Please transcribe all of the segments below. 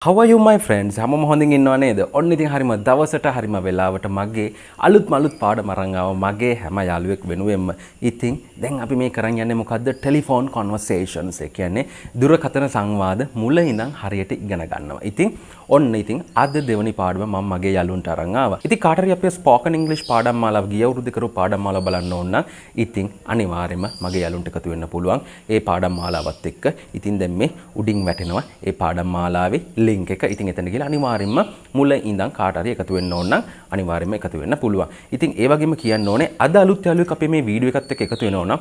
How are you my friends? හැමෝම හොඳින් ඉන්නව නේද? ඔන්න ඉතින් හරිම දවසට හරිම වෙලාවට මගේ අලුත් පාඩම අරන් ආව මගේ හැම යාළුවෙක් වෙනුවෙන්ම. ඉතින් දැන් අපි මේ කරන් යන්නේ මොකද්ද? ටෙලිෆෝන් කන්වර්සේෂන්ස්. ඒ කියන්නේ දුරකථන සංවාද මුල ඉඳන් හරියට ඉගෙන ගන්නවා. ඉතින් අද දෙවනි පාඩම මම මගේ යාළුවන්ට අරන් ආවා. ඉතින් කාට හරි අපේ ස්පෝකන් ඉංග්‍රීසි පාඩම් මාලාව ගිය අවුරුද්දේ කරපු පාඩම් මාලාව බලන්න ඕන නම් ඉතින් අනිවාර්යයෙන්ම මගේ යාළුවන්ට එකතු වෙන්න පුළුවන්. ඒ පාඩම් මාලාවත් එක්ක. ඉතින් දැන් මේ උඩින් වැටෙනවා ඒ පාඩම් මාලාවේ ලින්ක් එක. ඉතින් එතන ගිහලා අනිවාර්යයෙන්ම මුල ඉඳන් කාට හරි එකතු වෙන්න ඕන නම් අනිවාර්යයෙන්ම එකතු වෙන්න පුළුවන්. ඉතින් ඒ වගේම කියන්න ඕනේ අද අලුත් යාළුවෙක් අපේ මේ වීඩියෝ එකත් එක්ක එකතු වෙනවා නම්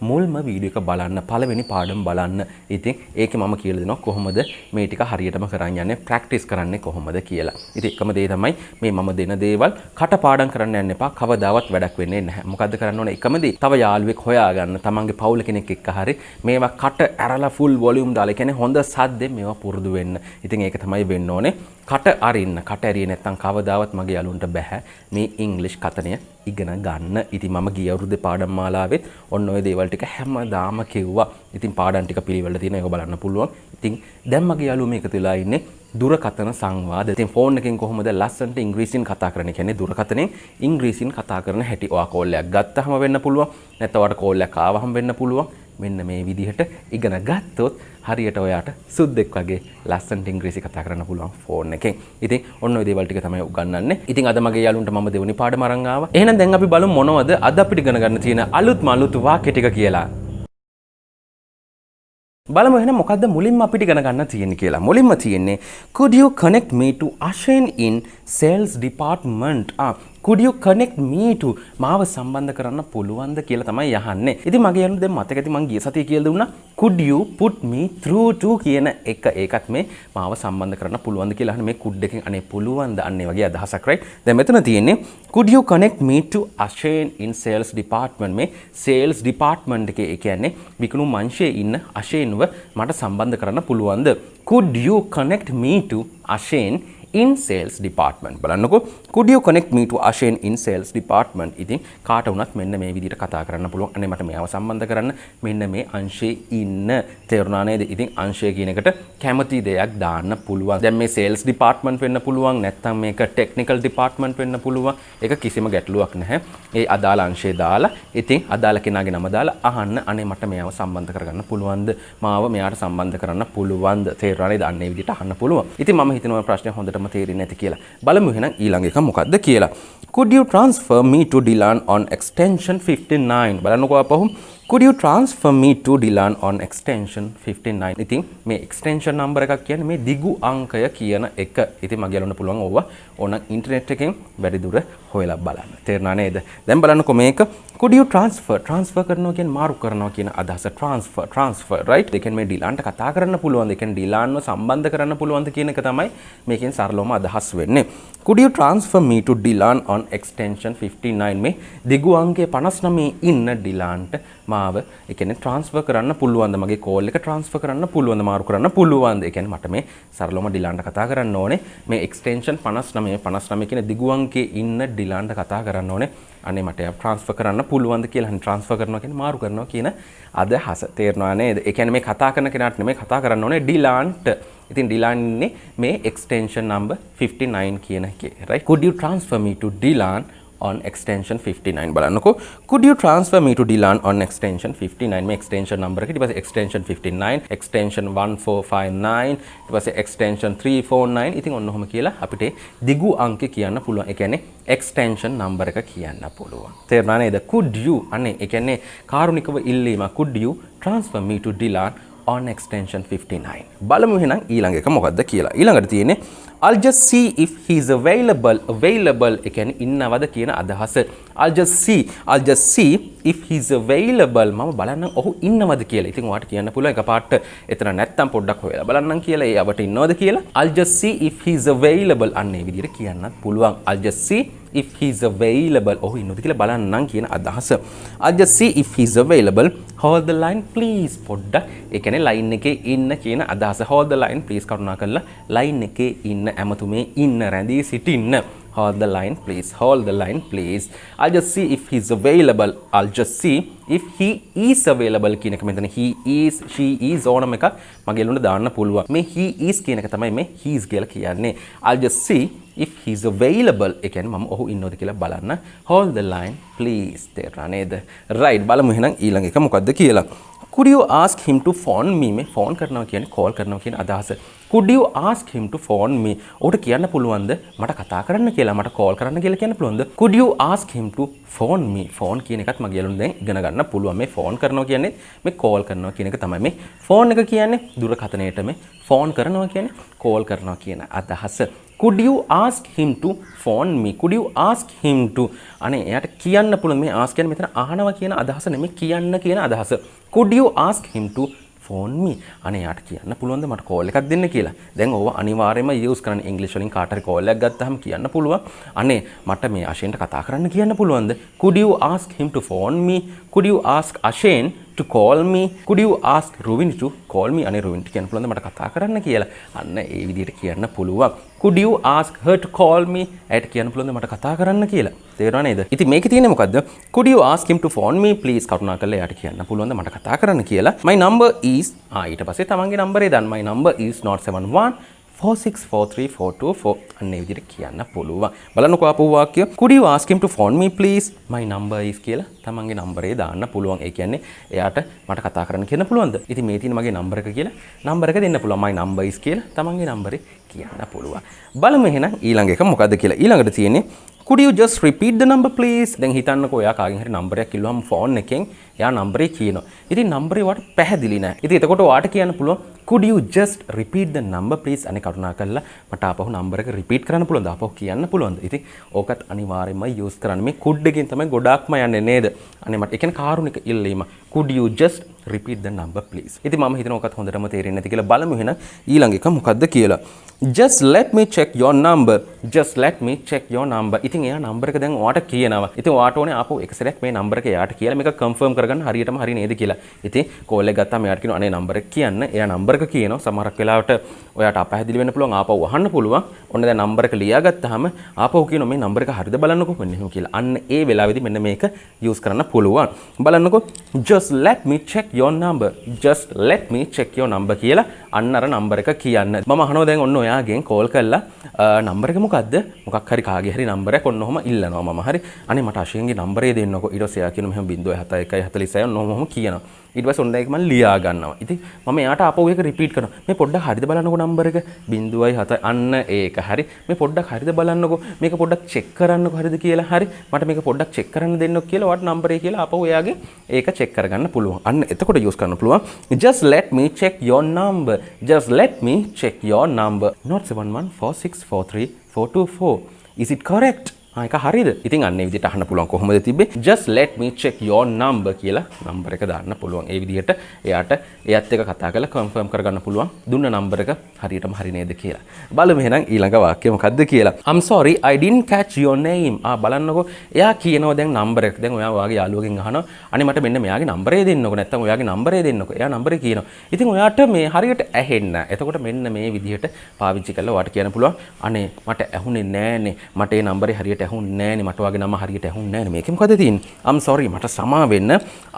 මුල්ම වීඩියෝ එක බලන්න, පළවෙනි පාඩම බලන්න. ඉතින් ඒකේ මම කියලා දෙනවා කොහොමද මේ ටික හරියටම කරන් යන්නේ, ප්‍රැක්ටිස් කරන්නේ කොහොමද කියලා. ඉතින් එකම දේ තමයි මේ මම දෙන දේවල් කටපාඩම් කරන්න යන්න එපා. කවදාවත් වැඩක් වෙන්නේ නැහැ. මොකද්ද කරන්න ඕනේ? එකම දේ. තව යාළුවෙක් හොයාගන්න. තමන්ගේ පවුල කෙනෙක් එක්ක හරි මේවා කට ඇරලා ෆුල් වොලියුම් දාලා කියන්නේ හොඳ සද්දෙන් මේවා පුරුදු වෙන්න. ඉතින් ඒක තමයි වෙන්න ඕනේ. කට අරින්න. කට ඇරියේ නැත්නම් කවදාවත් මගේ යාළුවන්ට බෑ මේ ඉංග්‍රීසි කතනය ඉගෙන ගන්න. ඉතින් මම ගිය අවුරුද්දේ පාඩම් මාලාවෙත් ඔන්න ඔය දේවල් ටික හැමදාම කිව්වා. ඉතින් පාඩම් ටික පිළිවෙල තියෙනවා. ඒක බලන්න පුළුවන්. ඉතින් දැන් මගේ යාළුවෝ මේක තුලා ඉන්නේ දුරකථන සංවාද. ඉතින් ෆෝන් එකෙන් කොහොමද ලස්සනට ඉංග්‍රීසියෙන් කතා කරන්නේ? කියන්නේ දුරකථනයෙන් ඉංග්‍රීසියෙන් කතා කරන හැටි. ඔයා කෝල් එකක් ගත්තාම වෙන්න පුළුවන්. නැත්නම් ඔයාට කෝල් එකක් ආවහම වෙන්න පුළුවන්. මෙන්න මේ විදිහට ඉගෙන ගත්තොත් හරියට ඔයාට සුද්දෙක් වගේ ලස්සනට ඉංග්‍රීසි කතා කරන්න පුළුවන් ෆෝන් එකෙන්. ඉතින් ඔන්න ඔය දේවල් ටික තමයි උගන්වන්නේ. ඉතින් අද මගේ යාළුවන්ට මම දෙවෙනි පාඩම අරන් ආවා. එහෙනම් දැන් අපි බලමු මොනවද අද අපිට ඉගෙන ගන්න තියෙන අලුත් වාක්‍ය ටික කියලා. බලමු එහෙනම් මොකද්ද මුලින්ම අපිට ඉගෙන ගන්න තියෙන්නේ කියලා. මුලින්ම තියෙන්නේ could you connect me to Ashen in sales department? Could you connect me to මාව සම්බන්ධ කරන්න පුළුවන්ද කියලා තමයි යහන්නේ. ඉතින් මගේ යාළුවෝ දැන් මතක ඇති මං ගිය සතියේ කියලා දුන්නා could you put me through to කියන එක. ඒකත් මේ මාව සම්බන්ධ කරන්න පුළුවන්ද කියලා අහන්නේ. මේ could එකෙන් අනේ පුළුවන්ද අන්නේ වගේ අදහසක් right. දැන් මෙතන තියෙන්නේ could you connect me to Ashen in sales department? මේ sales department එකේ ඒ කියන්නේ විකුණු මංශයේ ඉන්න අශේන්ව මට සම්බන්ධ කරන්න පුළුවන්ද? Could you connect me to Ashen in sales department? බලන්නකෝ could you connect me to Ashen in sales department? ඉතින් කාට වුණත් මෙන්න මේ විදිහට කතා කරන්න පුළුවන්. අනේ මට මෙයාව සම්බන්ධ කරන්න මෙන්න මේ අංශයේ ඉන්න. තේරුණා නේද? ඉතින් අංශය කියන එකට කැමති දෙයක් දාන්න පුළුවන්. දැන් මේ sales department වෙන්න පුළුවන්. නැත්නම් මේක technical department වෙන්න පුළුවන්. ඒක කිසිම ගැටලුවක් නැහැ. ඒ අදාළ අංශය දාලා ඉතින් අදාළ කෙනාගේ නම දාලා අහන්න අනේ මට මෙයාව සම්බන්ධ කරගන්න පුළුවන්ද? මාව මෙයාට සම්බන්ධ කරන්න පුළුවන්ද? තේරුණා නේද? අන්න ඒ විදිහට අහන්න පුළුවන්. ඉතින් මම හිතනවා ප්‍රශ්නේ හොඳට තේරෙන්නේ නැති කියලා. බලමු එහෙනම් ඊළඟ එක මොකක්ද කියලා. Could you transfer me to Dilan on extension 59? බලන්නකෝ අපහු. Could you transfer me to Dilan on extension 59? ඉතින් මේ extension number එකක් කියන්නේ මේ දිගු අංකය කියන එක. ඉතින් මගේ යාළුවන්ට පුළුවන් ඕවා ඕන ඉන්ටර්නෙට් එකෙන් වැඩි දුර හොයලා බලන්න. තේරුණා නේද? දැන් බලන්නකෝ මේක. Could you transfer කරනවා කියන්නේ මාරු කරනවා කියන අදහස. transfer right? ඒ කියන්නේ මේ ඩිලාන්ට කතා කරන්න පුළුවන්ද? ඒ කියන්නේ ඩිලාන්ව සම්බන්ධ කරන්න පුළුවන්ද කියන එක තමයි මේකෙන් සරලවම අදහස් වෙන්නේ. Could you transfer me to Dilan on extension 59? මේ දිගු අංකයේ 59 ඉන්න ඩිලාන්ට මාව ඒ කියන්නේ ට්‍රාන්ස්ෆර් කරන්න පුළුවන්ද? මගේ කෝල් එක ට්‍රාන්ස්ෆර් කරන්න පුළුවන්ද? මාරු කරන්න පුළුවන්ද? ඒ කියන්නේ මට මේ සරලවම ඩිලාන්ට කතා කරන්න ඕනේ. මේ එක්ස්ටෙන්ෂන් 59 කියන දිගු අංකයේ ඉන්න ඩිලාන්ට කතා කරන්න ඕනේ. අනේ මට ට්‍රාන්ස්ෆර් කරන්න පුළුවන්ද කියලා. අනේ ට්‍රාන්ස්ෆර් කරනවා කියන්නේ මාරු කරනවා කියන අදහස. තේරෙනවා නේද? ඒ කියන්නේ මේ කතා කරන කෙනාට නෙමෙයි කතා කරන්න ඕනේ ඩිලාන්ට. ඉතින් ඩිලාන් ඉන්නේ මේ extension number 59 කියන එකේ right. Could you transfer me to Dilan on extension 59? බලන්නකෝ. Could you transfer me to Dilan on extension 59? මේ extension number එක ඊට පස්සේ extension 59, extension 1459, ඊට පස්සේ extension 349. ඉතින් ඔන්න ඔහොම කියලා අපිට දිගු අංක කියන්න පුළුවන්. ඒ කියන්නේ extension number එක කියන්න පුළුවන්. තේරුණා නේද? Could you අනේ ඒ කියන්නේ කාරුණිකව ඉල්ලීම. Could you transfer me to Dilan on extension 59? බලමු එහෙනම් ඊළඟ එක මොකද්ද කියලා. ඊළඟට තියෙන්නේ I'll just see if he's available. ඒ කියන්නේ ඉන්නවද කියන අදහස. I'll just see if he's available. මම බලන්න ඔහු ඉන්නවද කියලා. ඉතින් ඔයාට කියන්න පුළුවන් එකපාරට එතන නැත්තම් පොඩ්ඩක් හොයලා බලන්නම් කියලා. ඒ අවට ඉන්නවද කියලා. I'll just see if he's available. අන්න ඒ විදිහට කියන්නත් පුළුවන්. I'll just see if he's available. ඔහු ඉන්නවද කියලා බලන්නම් කියන අදහස. I'll just see if he's available. Hold the line please. පොඩ්ඩක් ඒ කියන්නේ line එකේ ඉන්න කියන අදහස. Hold the line please කරුණාකරලා line එකේ ඉන්න ඇමතුමේ ඉන්න රැඳී සිටින්න. hold the line please, hold the line please. I'll just see if he's available. I'll just see if he is available කියන එක මෙතන he is, she is ඕනම එකක් මගේ ළඟට දාන්න පුළුවන්. මේ he is කියන එක තමයි මේ he is කියලා කියන්නේ. I'll just see if he's available. ඒ කියන්නේ මම ඔහු ඉන්නවද කියලා බලන්න. Hold the line please. තේරුණා නේද? right. බලමු එහෙනම් ඊළඟ එක මොකද්ද කියලා. Could you ask him to phone me? මේ phone කරනවා කියන්නේ call කරනවා කියන අදහස. Could you ask him to phone me? ඔහුට කියන්න පුළුවන්ද මට කතා කරන්න කියලා, මට call කරන්න කියලා කියන්න පුළුවන්ද? Could you ask him to phone me? phone කියන එකත් මගේ යාළුවෝ දැන් ඉගෙන ගන්න පුළුවන්. මේ phone කරනවා කියන්නේ මේ call කරනවා කියන එක තමයි. මේ phone එක කියන්නේ දුරකථනයේට මේ phone කරනවා කියන්නේ call කරනවා කියන අදහස. Could you ask him to phone me? Could you ask him to අනේ එයාට කියන්න පුළුවන්. මේ ask කියන්නේ මෙතන අහනවා කියන අදහස නෙමෙයි, කියන්න කියන අදහස. Could you ask him to phone me? අනේ යාට කියන්න පුළුවන්ද මට කෝල් එකක් දෙන්න කියලා. දැන් ඕව අනිවාර්යයෙන්ම යූස් කරන්න ඉංග්‍රීසි වලින් කාට හරි කෝල් එකක් ගත්තාම කියන්න පුළුවන්. අනේ මට මේ අශෙන්ට කතා කරන්න කියන්න පුළුවන්ද? Could you ask him to phone me? Could you ask Ashen to call me? Could you ask Ruvin to call me? අනේ රුවින්ට කියන්න පුළුවන්ද මට කතා කරන්න කියලා. අන්න ඒ විදිහට කියන්න පුළුවන්. Could you ask her to call me? ඇයට කියන්න පුළුවන්ද මට කතා කරන්න කියලා. තේරුණා නේද? ඉතින් මේකේ තියෙන්නේ මොකද්ද? Could you ask him to phone me please? කරුණාකරලා එයාට කියන්න පුළුවන්ද මට කතා කරන්න කියලා. My number is ඊට පස්සේ තමන්ගේ නම්බරේ දාන්න. My number is 071 4643 අන්න ඒ විදිහට කියන්න පුළුවන්. බලන්නකෝ ආපහු වාක්‍ය. Could you ask him to phone me please? My number is කියලා තමන්ගේ නම්බරේ දාන්න පුළුවන්. ඒ කියන්නේ එයාට මට කතා කරන්න කියන්න පුළුවන්ද? ඉතින් මේ තියෙන මගේ නම්බර එක කියලා නම්බර එක දෙන්න පුළුවන්. My number is කියලා තමන්ගේ නම්බරේ කියන්න පුළුවන්. බලමු එහෙනම් ඊළඟ එක මොකද්ද කියලා. ඊළඟට තියෙන්නේ Could you just repeat the number please? දැන් හිතන්නකෝ එයා කාගෙන් හරි නම්බරයක් කිව්වම ෆෝන් එකෙන් එයා නම්බරේ කියනවා. ඉතින් නම්බරේ වට පැහැදිලි නෑ. ඉතින් එතකොට ඔයාට කියන්න පුළුවන් Could you just repeat the number please? අනේ කරුණාකරලා මට ආපහු නම්බර එක රිපීට් කරන්න පුළුවන්ද? ආපහු කියන්න පුළුවන්ද? ඉතින් ඕකත් අනිවාර්යයෙන්ම යූස් කරන්න. මේ could එකෙන් තමයි ගොඩාක්ම යන්නේ නේද? අනේ මට ඒ කියන්නේ කාරුණික ඉල්ලීම. Could you just repeat the number please? ඉතින් මම හිතනවා ඔකත් හොඳටම තේරෙන්නේ නැති කියලා. බලමු එහෙනම් ඊළඟ එක මොකද්ද කියලා. Just let me check your number. Just let me check your number. ඉතින් එයා නම්බර එක දැන් ඔයාට කියනවා. ඉතින් ඔයාට ඕනේ ආපහු එක සැරයක් මේ නම්බර එක එයාට කියලා මේක කන්ෆර්ම් කරගන්න හරියටම හරි නේද කියලා. ඉතින් කෝල් එක ගත්තාම එයාට කියනවා අනේ නම්බර එක කියන්න. එයා නම්බර එක කියනවා. සමහරක් වෙලාවට ඔයාට අපහැදිලි වෙන්න පුළුවන්. ආපහු අහන්න පුළුවන්. ඔන්න දැන් නම්බර එක ලියා ගත්තාම ආපහු කියනවා මේ නම්බර එක හරියද බලන්නකෝ මෙන්න එහෙම කියලා. අන්න ඒ වෙලාවේදී මෙන්න මේක යූස් කරන්න පුළුවන්. බලන්නකෝ just let me check your number. just let me check your number කියලා අන්න අර නම්බර එක කියන්න. මම අහනවා දැන් ඔන්න ඔයාගෙන් කෝල් කරලා නම්බර එක මොකද්ද? මොකක් හරි කාගේ හරි නම්බරයක් ඔන්න ඔහම ඉල්ලනවා මම. හරි. අනේ මට අශයෙන්ගේ නම්බරේ දෙන්නකෝ. ඊට පස්සේ එයා කියනවා මෙහෙම 071 46 ඔන්න ඔහම කියනවා. ඊට පස්සේ ඔන්න ඒක මම ලියා ගන්නවා. ඉතින් මම එයාට ආපහු ඒක රිපීට් කරනවා. මේ පොඩ්ඩක් හරියද බලන්නකෝ නම්බර එක 0.7 අන්න ඒක හරි. මේ පොඩ්ඩක් හරියද බලන්නකෝ. මේක පොඩ්ඩක් චෙක් කරන්නකෝ හරියද කියලා. හරි. මට මේක පොඩ්ඩක් චෙක් කරන්න දෙන්නකෝ කියලා වට නම්බරේ කියලා ආපහු එයාගේ ඒක චෙක් කරගන්න පුළුවන්. අන්න එතකොට යූස් කරන්න පුළුවන්. Just let me check your number. Just let me check your number. 0714643 Is it correct? ඒක හරියද? ඉතින් අන්න ඒ විදිහට අහන්න පුළුවන් කොහොමද තිබ්බේ? Just let me check your number කියලා නම්බර එක දාන්න පුළුවන්. ඒ විදිහට එයාට එයත් එක්ක කතා කරලා කන්ෆර්ම් කරගන්න පුළුවන් දුන්න නම්බර එක හරියටම හරි නේද කියලා. බලමු එහෙනම් ඊළඟ වාක්‍යය මොකද්ද කියලා. I'm sorry I didn't catch your name. බලන්නකෝ. එයා කියනවා දැන් නම්බර එක. දැන් ඔයා ඔයාගේ යාළුවගෙන් අහනවා අනේ මට මෙන්න මෙයාගේ නම්බරේ දෙන්නකෝ. නැත්නම් ඔයාගේ නම්බරේ දෙන්නකෝ. එයා නම්බරේ කියනවා. ඉතින් ඔයාට මේ හරියට ඇහෙන්නේ නැහැ. එතකොට මෙන්න මේ විදිහට පාවිච්චි කරලා ඔයාට කියන්න පුළුවන් අනේ මට ඇහුනේ නෑනේ. මට ඒ නම්බරේ හරියට ඇහුන්නේ නෑනේ. මට ඔයාගේ නම හරියට ඇහුන්නේ නෑනේ. මේකේ මොකද තියෙන්නේ? I'm sorry මට සමා වෙන්න.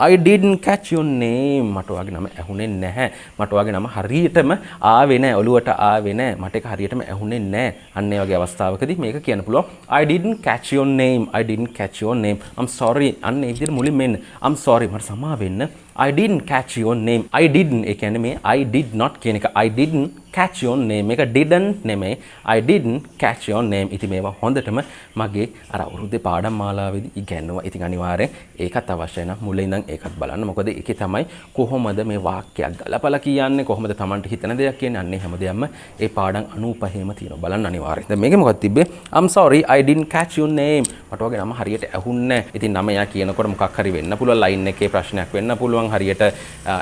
I didn't catch your name. මට ඔයාගේ නම ඇහුනේ නැහැ. මට ඔයාගේ නම හරියටම ආවේ නැහැ. ඔළුවට ආවේ නැහැ. මට ඒක හරියටම ඇහුනේ නැහැ. අන්න ඒ වගේ අවස්ථාවකදී මේක කියන්න පුළුවන්. I didn't catch your name. I didn't catch your name. I'm sorry. අන්න ඒ විදිහට මුලින් මෙන්න. I'm sorry මට සමා වෙන්න. I didn't catch your name. I didn't ඒ කියන්නේ මේ I did not කියන එක. I didn't catch your name. මේක didn't නෙමෙයි. I didn't catch your name. ඉතින් මේවා හොඳටම මගේ අර අවුරුද්දේ පාඩම් මාලාවේදී ඉගෙනුවා. ඉතින් අනිවාර්යෙන් ඒකත් අවශ්‍යයි නම් මුලින් ඉඳන් ඒකත් බලන්න. මොකද ඒකේ තමයි කොහොමද මේ වාක්‍යයක් ගලපලා කියන්නේ, කොහොමද Tamanට හිතන දෙයක් කියන්නේ. අන්නේ හැමදේම ඒ පාඩම් 95ෙම තියෙනවා. බලන්න අනිවාර්යෙන්. දැන් මේකේ මොකක්ද තිබ්බේ? I'm sorry I didn't catch your name. මට ඔයගේ නම හරියට ඇහුන්නේ නැහැ. ඉතින් නම එයා කියනකොට මොකක් හරි වෙන්න පුළුවන්. ලයින් එකේ ප්‍රශ්නයක් වෙන්න පුළුවන්. හරියට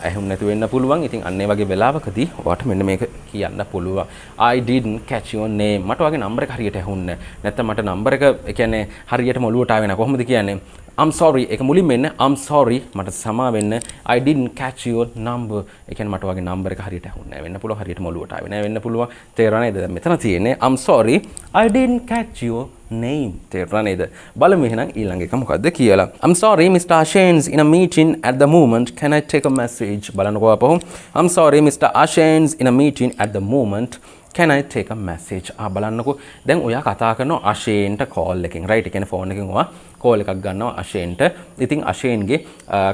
ඇහුම් නැතු වෙන්න පුළුවන්. ඉතින් අන්න ඒ වගේ වෙලාවකදී ඔයාට මෙන්න මේක කියන්න පුළුවන්. I didn't catch your name. මට ඔයාගේ නම්බර එක හරියට ඇහුන්නේ නැහැ. නැත්නම් මට නම්බර එක ඒ කියන්නේ හරියටම ඔලුවට ආවේ නැහැ. කොහොමද කියන්නේ? I'm sorry එක මුලින්ම එන්න I'm sorry මට සමා වෙන්න I didn't catch your number ඒ කියන්නේ මට වගේ නම්බර් එක හරියට ඇහුන්නේ නැහැ වෙන්න පුළුවන් හරියට මොළුවට ආවේ නැහැ වෙන්න පුළුවන් තේරුණා නේද දැන් මෙතන තියෙන්නේ I'm sorry I didn't catch your name තේරුණා නේද බලමු එහෙනම් ඊළඟ එක මොකද්ද කියලා I'm sorry Mr. Ashen's in a meeting at the moment can I take a message බලන්නකෝ අපහු I'm sorry Mr. Ashen's in a meeting at the moment can I take a message බලන්නකෝ දැන් ඔයා කතා කරනවා අශේන්ට කෝල් එකෙන් right ඒ කියන්නේ phone එකෙන් ඔයා කෝල් එකක් ගන්නවා අශේන්ට ඉතින් අශේන්ගේ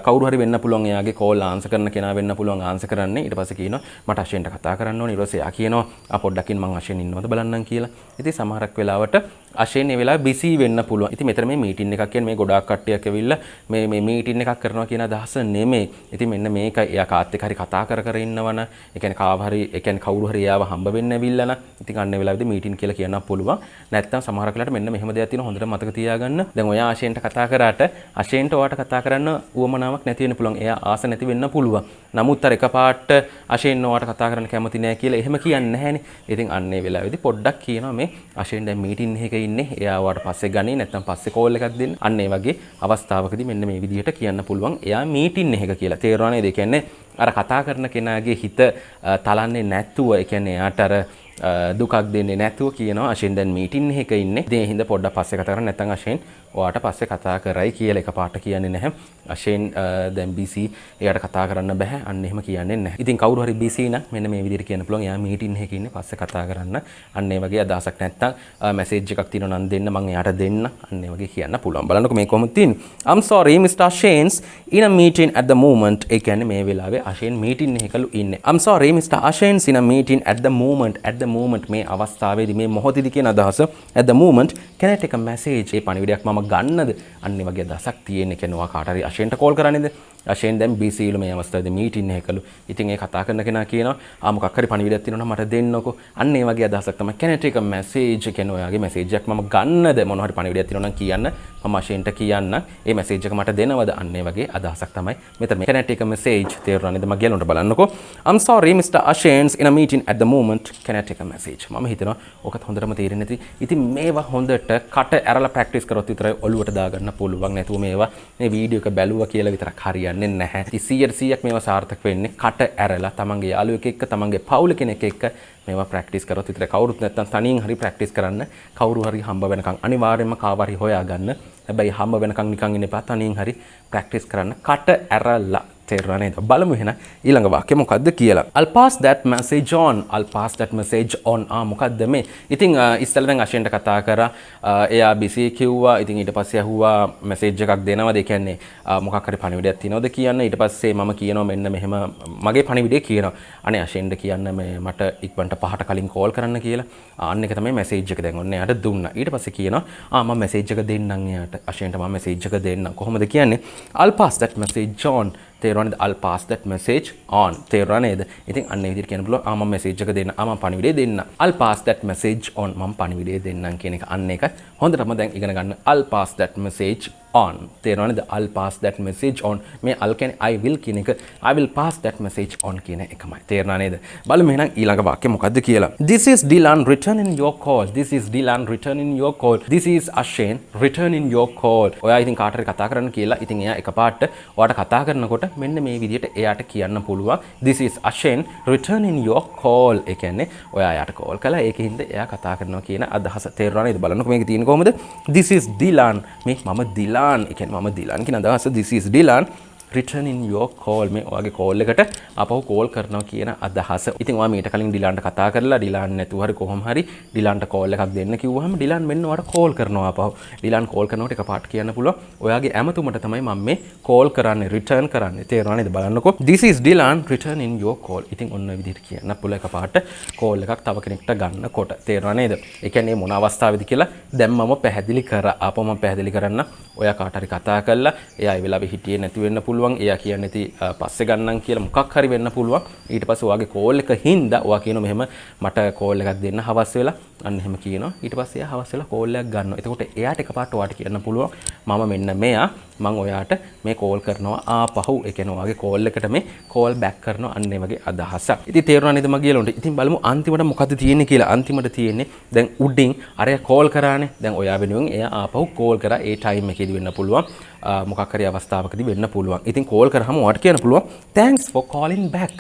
කවුරු හරි වෙන්න පුළුවන් එයාගේ කෝල් ආන්සර් කරන කෙනා වෙන්න පුළුවන් ආන්සර් කරන්නේ ඊට පස්සේ කියනවා මට අශේන්ට කතා කරන්න ඕනේ ඊට පස්සේ එයා කියනවා පොඩ්ඩකින් මං අශේන් ඉන්නවද බලන්නම් කියලා ඉතින් සමහරක් වෙලාවට අශේන් ඒ වෙලාවේ බිසි වෙන්න පුළුවන් ඉතින් මෙතන මේ මීටින් එකක් කියන්නේ මේ ගොඩාක් කට්ටියක් ඇවිල්ලා මේ මීටින් එකක් කරනවා කියන අදහස නෙමෙයි ඉතින් මෙන්න මේක එයා කාත් එක්ක හරි කතා කර ඉන්නවන ඒ කියන්නේ කාව හරි ඒ කියන්නේ කවුරු හරි එයාව හම්බ වෙන්න ඇවිල්ලා නම් ඉතින් අන්න ඒ වෙලාවේදී මීටින් කියලා කියන්න පුළුවන් නැත්නම් සමහරක් වෙලාවට මෙන්න මෙහෙම දෙයක් තියෙනවා හොඳට මතක තියාගන්න දැන් ඔයා අශේන්ට කතා කරාට අශේන්ට ඔයාට කතා කරන්න උවමනාවක් නැති වෙන්න පුළුවන් එයා ආස නැති වෙන්න පුළුවන් නමුත් අර එකපාරට අශේන් ඔයාට කතා කරන්න කැමති නැහැ කියලා එහෙම කියන්නේ නැහැනේ ඉතින් අන්න ඒ වෙලාවේදී පොඩ්ඩක් කියනවා මේ අශේන් දැන් මීටින් එකක ඉන්නේ එයා ඔයාට පස්සේ ගන්නේ නැත්නම් පස්සේ කෝල් එකක් දෙන්න අන්න ඒ වගේ අවස්ථාවකදී මෙන්න මේ විදිහට කියන්න පුළුවන් එයා මීටින් එකක කියලා තේරුණා නේද ඒ කියන්නේ අර කතා කරන කෙනාගේ හිත තලන්නේ නැතුව ඒ කියන්නේ එයාට අර දුකක් දෙන්නේ නැතුව කියනවා අශෙන් දැන් මීටින් එකක ඉන්නේ. ඉතින් ඒ හින්දා පොඩ්ඩක් පස්සේ කතා කරන්න නැත්නම් අශෙන් ඔයාට පස්සේ කතා කරයි කියලා එකපාරට කියන්නේ නැහැ. අශෙන් දැන් බිසි එයාට කතා කරන්න බෑ. අන්න එහෙම කියන්නේ නැහැ. ඉතින් කවුරු හරි බිසි නම් මෙන්න මේ විදිහට කියන්න පුළුවන්. එයා මීටින් එකක ඉන්නේ පස්සේ කතා කරන්න. අන්න ඒ වගේ අදහසක් නැත්නම් මැසේජ් එකක් තියෙනවා නම් දෙන්න මම එයාට දෙන්න. අන්න ඒ වගේ කියන්න පුළුවන්. බලන්නකො මේ කොහොමද තියෙන්නේ. I'm sorry Mr. Ashen's in a meeting at the moment. ඒ කියන්නේ මේ වෙලාවේ අශෙන් මීටින් එකකලු ඉන්නේ. I'm sorry Mr. Ashen's in a meeting at the moment. At the moment මේ අවස්ථාවේදී මේ මොහොතේදී කියන අදහස at the moment can I take a message ඒ පණිවිඩයක් මම ගන්නද අන්න ඒ වගේ අදහසක් තියෙන කෙනා කාට හරි අශෙන්ට කෝල් කරන්නේද අශෙන් දැන් බීසී ලු මේ අවස්ථාවේදී මීටින් එකකලු ඉතින් ඒ කතා කරන කෙනා කියනවා මොකක් හරි පණිවිඩයක් තියෙනවා නම් මට දෙන්නකෝ අන්න ඒ වගේ අදහසක් තමයි can I take a message කියන ඔයාගේ මැසේජ් එකක් මම ගන්නද මොන හරි පණිවිඩයක් තියෙනවා නම් කියන්න මම අශෙන්ට කියන්න ඒ මැසේජ් එක මට දෙනවද අන්න ඒ වගේ අදහසක් තමයි මෙතන can I take a message තේරුණා නේද මම ගියලොන්ට බලන්නකෝ I'm sorry Mr. Ashen's in a meeting at the moment can I take a message මම හිතනවා ඔකත් හොඳටම තේරෙන්නේ නැති ඉතින් මේවා හොඳට කට ඇරලා ප්‍රැක්ටිස් කරොත් විතරයි ඔළුවට දාගන්න පුළුවන් නැතුව මේවා මේ වීඩියෝ එක බැලුවා කියලා විතරක් හරියන්නේ නැහැ ඉතින් 100% මේවා සාර්ථක වෙන්නේ කට ඇරලා තමන්ගේ යාළුවෙක් එක්ක තමන්ගේ පවුල කෙනෙක් එක්ක මේවා ප්‍රැක්ටිස් කරොත් විතරයි කවුරුත් නැත්තම් තනියෙන් හරි ප්‍රැක්ටිස් කරන්න කවුරු හරි හම්බ වෙනකන් අනිවාර්යයෙන්ම කාව හරි හොයාගන්න හැබැයි හම්බ වෙනකන් නිකන් ඉන්න එපා තනියෙන් හරි ප්‍රැක්ටිස් කරන්න කට ඇරලා තේරුණා නේද බලමු එහෙනම් ඊළඟ වාක්‍ය මොකද්ද කියලා I'll pass that message on මොකද්ද මේ ඉතින් ඉස්සෙල්ලා දැන් අශෙන්ට කතා කරා එයා බිසි කිව්වා ඉතින් ඊට පස්සේ අහුවා මැසේජ් එකක් දෙනවද ඒ කියන්නේ මොකක් හරි පණිවිඩයක් තියෙනවද කියන්න ඊට පස්සේ මම කියනවා මෙන්න මෙහෙම මගේ පණිවිඩය කියනවා අනේ අශෙන්ට කියන්න මේ මට ඉක්මනට 5ට කලින් කෝල් කරන්න කියලා අන්න එක තමයි මැසේජ් එක දැන් ඔන්න එයාට දුන්නා ඊට පස්සේ කියනවා මම මැසේජ් එක දෙන්නම් එයාට අශෙන්ට මම මැසේජ් එක දෙන්නම් කොහොමද කියන්නේ I'll pass that message on තේරුණාද I'll pass that message on තේරුණා නේද ඉතින් අන්න ඒ විදිහට කියන්න පුළුවන් මම මැසේජ් එක දෙන්න මම පණිවිඩය දෙන්න I'll pass that message on මම පණිවිඩය දෙන්නම් කියන එක අන්න එක හොඳටම දැන් ඉගෙන ගන්න I'll pass that message on තේරුණා නේද I'll pass that message on මේ I'll කියන්නේ I will කියන එක I will pass that message on කියන එකමයි තේරුණා නේද බලමු එහෙනම් ඊළඟ වාක්‍ය මොකද්ද කියලා This is Dilan returning your call This is Dilan returning your call This is Ashen returning your call ඔයා ඉතින් කාට හරි කතා කරන්න කියලා ඉතින් එයා එකපාරට ඔයාට කතා කරනකොට මෙන්න මේ විදිහට එයාට කියන්න පුළුවන් This is Ashen returning your call ඒ කියන්නේ ඔයා යාට කෝල් කළා ඒකින්ද එයා කතා කරනවා කියන අදහස තේරුණා නේද බලන්නකො මේක තියෙන්නේ කොහොමද This is Dilan මේ මම Dilan ඒ කියන්නේ මම Dilan කියන අදහස This is Dilan returning your call මේ ඔයාගේ කෝල් එකට අපහු කෝල් කරනවා කියන අදහස. ඉතින් ඔයා මීට කලින් ඩිලාන්ට කතා කරලා ඩිලාන් නැතුව හරි කොහොම හරි ඩිලාන්ට කෝල් එකක් දෙන්න කිව්වහම ඩිලාන් මෙන්න ඔයාට කෝල් කරනවා අපහු. ඩිලාන් කෝල් කරනකොට එකපාරට කියන්න පුළුවන් ඔයාගේ ඇමතුමට තමයි මම මේ කෝල් කරන්නේ රිටර්න් කරන්නේ. තේරුණා නේද බලන්නකෝ. This is Dilan returning your call. ඉතින් ඔන්න ඔය විදිහට කියන්න පුළුවන් එකපාරට කෝල් එකක් තව කෙනෙක්ට ගන්නකොට. තේරුණා නේද? ඒ කියන්නේ මොන අවස්ථාවේද කියලා දැන් මම පැහැදිලි කරා. ආපහු මම පැහැදිලි කරන්න ඔයා කාට හරි කතා කරලා එයා ඒ වෙලාවේ හිටියේ නැති වෙන්න පුළුවන් එයා කියන්නේ නැති පස්සේ ගන්නම් කියලා මොකක් හරි වෙන්න පුළුවන් ඊට පස්සේ ඔයාගේ කෝල් එක හින්දා ඔයා කියනවා මෙහෙම මට කෝල් එකක් දෙන්න හවස් වෙලා අන්න එහෙම කියනවා ඊට පස්සේ එයා හවස් වෙලා කෝල් එකක් ගන්නවා එතකොට එයාට එකපාරට ඔයාට කියන්න පුළුවන් මම මෙන්න මෙයා මම ඔයාට මේ කෝල් කරනවා ආපහු ඒ කියන්නේ ඔයාගේ කෝල් එකට මේ කෝල් බෑක් කරනවා අන්න ඒ වගේ අදහසක් ඉතින් තේරුණා නේද මගේ ලොන්ට ඉතින් බලමු අන්තිමට මොකද්ද තියෙන්නේ කියලා අන්තිමට තියෙන්නේ දැන් උඩින් අරයා කෝල් කරානේ දැන් ඔයා වෙනුවෙන් එයා ආපහු කෝල් කරා ඒ ටයිම් එකේදී වෙන්න පුළුවන් මොකක් හරි අවස්ථාවකදී වෙන්න පුළුවන්. ඉතින් කෝල් කරාම ඔයාට කියන්න පුළුවන් thanks for calling back.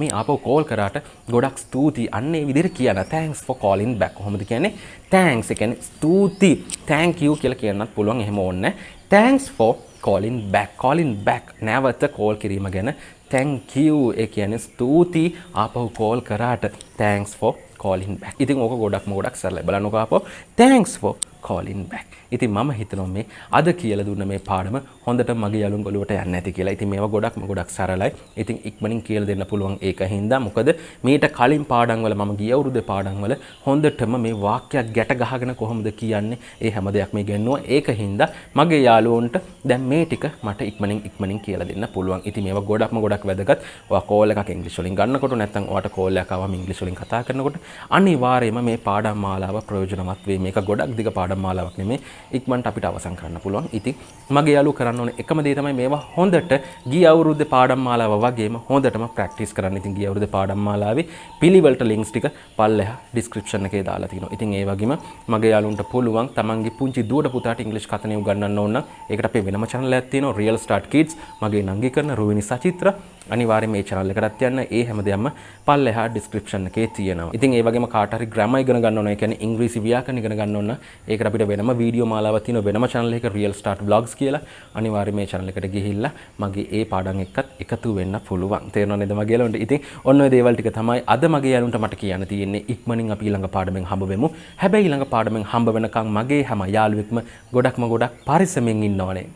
මේ ආපහු කෝල් කරාට ගොඩක් ස්තුතියි. අන්න ඒ විදිහට කියන thanks for calling back. කොහොමද කියන්නේ? thanks ඒ කියන්නේ ස්තුතියි. thank you කියලා කියන්නත් පුළුවන්. එහෙම ඕනේ. thanks for calling back. calling back නැවත කෝල් කිරීම ගැන thank you ඒ කියන්නේ ස්තුතියි ආපහු කෝල් කරාට thanks for calling back. ඉතින් ඕක ගොඩක් සරලයි. බලන්නකෝ ආපහු thanks for calling back. ඉතින් මම හිතනවා මේ අද කියලා දුන්න මේ පාඩම හොඳට මගේ යාළුවෝ ගොළුවට යන්නේ නැති කියලා. ඉතින් මේවා ගොඩක් සරලයි. ඉතින් ඉක්මනින් කියලා දෙන්න පුළුවන් ඒක හින්දා මොකද මීට කලින් පාඩම් වල මම ගිය අවුරුද්දේ පාඩම් වල හොඳටම මේ වාක්‍යයක් ගැට ගහගෙන කොහොමද කියන්නේ ඒ හැම දෙයක්ම ඉගෙනුවා. ඒක හින්දා මගේ යාළුවන්ට දැන් මේ ටික මට ඉක්මනින් කියලා දෙන්න පුළුවන්. ඉතින් මේවා ගොඩක් වැදගත්. ඔයා කෝල් එකක් ඉංග්‍රීසි වලින් ගන්නකොට නැත්නම් ඔයාට කෝල් එකක් ආවම ඉංග්‍රීසි වලින් කතා කරනකොට අනිවාර්යයෙන්ම මේ පාඩම් මාලාව ප්‍රයෝජනවත් වෙයි. මේක ගොඩක් දිග පාඩම් මාලාවක් නෙමෙයි. ඉක්මනට අපිට අවසන් කරන්න පුළුවන්. ඉතින් මගේ යාළුවෝ කරන්න ඕනේ එකම දේ තමයි මේවා හොඳට ගිය අවුරුද්දේ පාඩම් මාලාව වගේම හොඳටම ප්‍රැක්ටිස් කරන්න. ඉතින් ගිය අවුරුද්දේ පාඩම් මාලාවේ පිළිවෙලට ලින්ක්ස් ටික පල්ලෙහා ඩිස්ක්‍රිප්ෂන් එකේ දාලා තියෙනවා. ඉතින් ඒ වගේම මගේ යාළුවන්ට පුළුවන් තමන්ගේ පුංචි දුවට පුතාට ඉංග්‍රීසි කතන උගන්වන්න ඕන නම් ඒකට අපේ වෙනම channel එකක් තියෙනවා Real Start Kids. මගේ නංගි කරන රුවිනි සචිත්‍ර අනිවාර්යයෙන් මේ channel එකටත් යන්න. ඒ හැමදේම පල්ලෙහා description එකේ තියෙනවා. ඉතින් ඒ වගේම කාට හරි grammar ඉගෙන ගන්න ඕන, ඒ කියන්නේ ඉංග්‍රීසි ව්‍යාකරණ ඉගෙන ගන්න ඕන, ඒකට අපිට වෙනම වීඩියෝ මාලාවක් තියෙනවා වෙනම channel එකක Real Start Vlogs කියලා. අනිවාර්යයෙන් මේ channel එකට ගිහිල්ලා මගේ ඒ පාඩම් එක්කත් එකතු වෙන්න පුළුවන්. තේරෙනව නේද මගේ යාළුවන්ට? ඉතින් ඔන්න ඔය දේවල් ටික තමයි අද මගේ යාළුවන්ට මට කියන්න තියෙන්නේ. ඉක්මනින් අපි ඊළඟ පාඩමෙන් හම්බ වෙමු. හැබැයි ඊළඟ පාඩමෙන් හම්බ වෙනකන් මගේ හැම යාළුවෙක්ම ගොඩක් පරිස්සමෙන් ඉන්න ඕනේ.